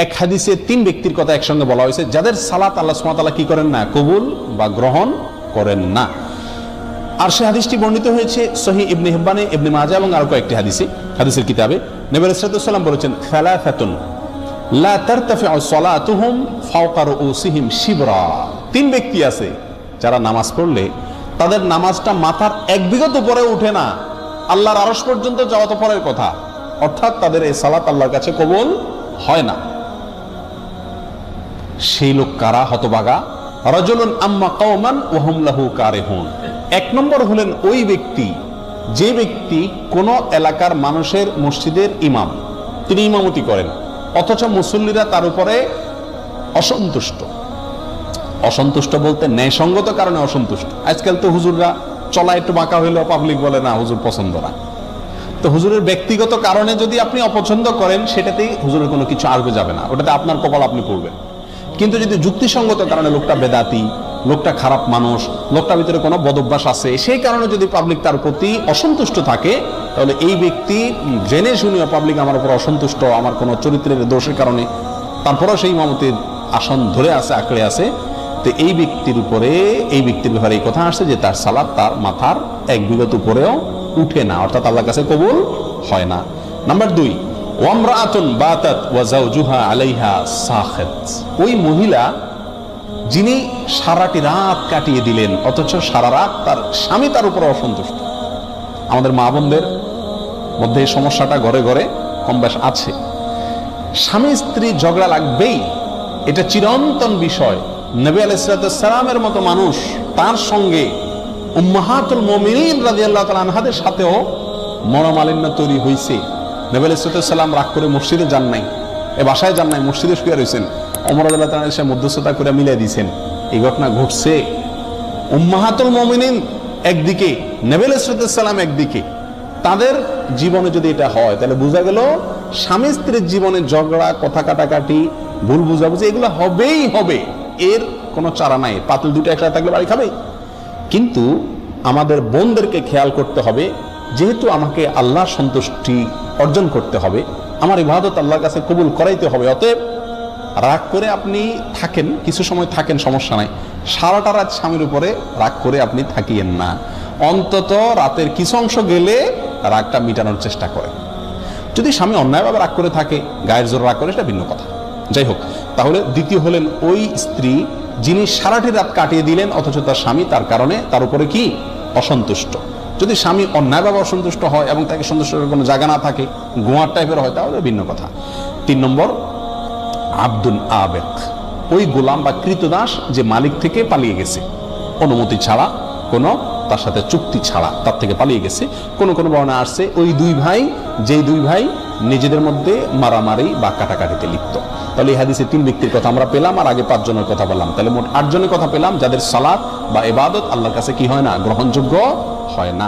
এক হাদিসে তিন ব্যক্তির কথা একসঙ্গে বলা হয়েছে যাদের সালাত আল্লাহ সুবহানাহু ওয়া তাআলা কি করেন না, কবুল বা গ্রহণ করেন না। আর সে হাদিসটি বর্ণিত হয়েছে সহিহ ইবনে হিব্বানে, ইবনে মাজাহ এবং আরো কয়েকটি হাদিসের কিতাবে। নবী আলাইহিস সালাতু ওয়াস সালাম বলেছেন, সালাসাতুন লা তারতাফিউ সালাতুহুম ফাওকা রুউসিহিম শিবরা। তিন ব্যক্তি আছে যারা নামাজ পড়লে তাদের নামাজটা মাথার এক বিঘত উপরে উঠে না, আল্লাহর আরশ পর্যন্ত যাওয়া তো পরের কথা, অর্থাৎ তাদের এই সালাত আল্লাহর কাছে কবুল হয় না। সেই লোক কারা? হতভাগা। রাজুলুন আম্মা কওমান ওয়া হুম লাহু কারিহুন। এক নম্বর হলেন ওই ব্যক্তি যে ব্যক্তি কোন এলাকার মানুষের মসজিদের ইমাম, তিনি ইমামতি করেন অথচ মুসল্লিরা তার উপরে অসন্তুষ্ট। অসন্তুষ্ট বলতে ন্যায়সঙ্গত কারণে অসন্তুষ্ট। আজকাল তো হুজুররা চলা একটু বাঁকা হইলেও পাবলিক বলে না হুজুর পছন্দ না। তো হুজুরের ব্যক্তিগত কারণে যদি আপনি অপছন্দ করেন সেটাতেই হুজুরের কোনো কিছু আসবে যাবে না, ওটাতে আপনার কপাল আপনি পড়বেন। কিন্তু যদি যুক্তিসঙ্গত কারণে লোকটা বেদাতি, লোকটা খারাপ মানুষ, লোকটার ভিতরে কোনো বদভ্যাস আছে, সেই কারণে যদি পাবলিক তার প্রতি অসন্তুষ্ট থাকে, তাহলে এই ব্যক্তি জেনে শুনিও পাবলিক আমার উপর অসন্তুষ্ট, আমার কোনো চরিত্রের দোষের কারণে, তারপরেও সেই ইমামতির আসন ধরে আছে, আঁকড়ে আছে, তো এই ব্যক্তির ব্যাপারে এই কথা আসছে যে তার সালাত তার মাথার এক বিঘত উপরেও উঠে না, অর্থাৎ আল্লাহর কাছে কবুল হয় না। নাম্বার 2, ওয়ামরাআতুন বাতাত ওয়া যাওজুহা আলাইহা সাখিত। ওই মহিলা যিনি সারাটি রাত কাটিয়ে দিলেন অথচ সারা রাত তার স্বামী তার উপর অসন্তুষ্ট। আমাদের মা বোনদের মধ্যে এই সমস্যাটা ঘরে ঘরে কম বেশ আছে। স্বামী স্ত্রী ঝগড়া লাগবেই, এটা চিরন্তন বিষয়। নবী আলাইহিস সালামের মতো মানুষ, তার সঙ্গে উম্মাহাতুল মুমিনিন রাদিয়াল্লাহু তাআলা আনহাদের সাথেও মনোমালিন্য তৈরি হয়েছে। নবী আলাইহিস সালাম রাগ করে মসজিদে যান নাই, বাসায় যান নাই, মসজিদে শুয়ে রয়েছেন। ওমর রাদিয়াল্লাহু তাআলা এসে মধ্যস্থতা করে মিলিয়ে দিয়েছেন। এই ঘটনা ঘটছে। উম্মাহাতুল মুমিনিন একদিকে, নবী আলাইহিস সালাম একদিকে, তাদের জীবনে যদি এটা হয় তাহলে বোঝা গেল স্বামী স্ত্রীর জীবনে ঝগড়া, কথা কাটাকাটি, ভুল বুঝাবুঝি এগুলো হবেই হবে, এর কোনো চারা নাই। পাতিল দুটো একসাথে থাকলে বাড়ি খাবে। কিন্তু আমাদের বোনদেরকে খেয়াল করতে হবে, যেহেতু আমাকে আল্লাহর সন্তুষ্টি অর্জন করতে হবে, আমার ইবাদত আল্লাহর কাছে কবুল করাইতে হবে, অতএব রাগ করে আপনি থাকেন, কিছু সময় থাকেন, সমস্যা নাই। সারাটা রাত স্বামীর উপরে রাগ করে আপনি থাকিয়েন না, অন্তত রাতের কিছু অংশ গেলে রাগটা মিটানোর চেষ্টা করেন। যদি স্বামী অন্যায়ভাবে রাগ করে থাকে, গায়ের জোর রাগ করে, সেটা ভিন্ন কথা। যাই হোক, তাহলে দ্বিতীয় হলেন ওই স্ত্রী যিনি সারাটি রাত কাটিয়ে দিলেন অথচ তার স্বামী তার কারণে তার উপরে কি অসন্তুষ্ট। যদি স্বামী অন্যায়ভাবে অসন্তুষ্ট হয় এবং তাকে সন্তুষ্ট করার কোনো জায়গা না থাকে, গোয়ার টাইপের হয়, তাহলে ভিন্ন কথা। 3 নম্বর, আব্দুল আবেক, ওই গোলাম বা কৃতদাস যে মালিক থেকে পালিয়ে গেছে অনুমতি ছাড়া, কোনো তার সাথে চুক্তি ছাড়া তার থেকে পালিয়ে গেছে। কোন কোন বর্ণনা আসছে ওই দুই ভাই, যেই দুই ভাই নিজেদের মধ্যে মারামারি বা কাটাকাটিতে লিপ্ত। তাহলে এই হাদিসে 3 ব্যক্তির কথা আমরা পেলাম, আর আগে 5 জনের কথা বললাম, তাহলে মোট 8 জনের কথা পেলাম যাদের সালাত বা ইবাদত আল্লাহর কাছে কি হয় না, গ্রহণযোগ্য হয় না।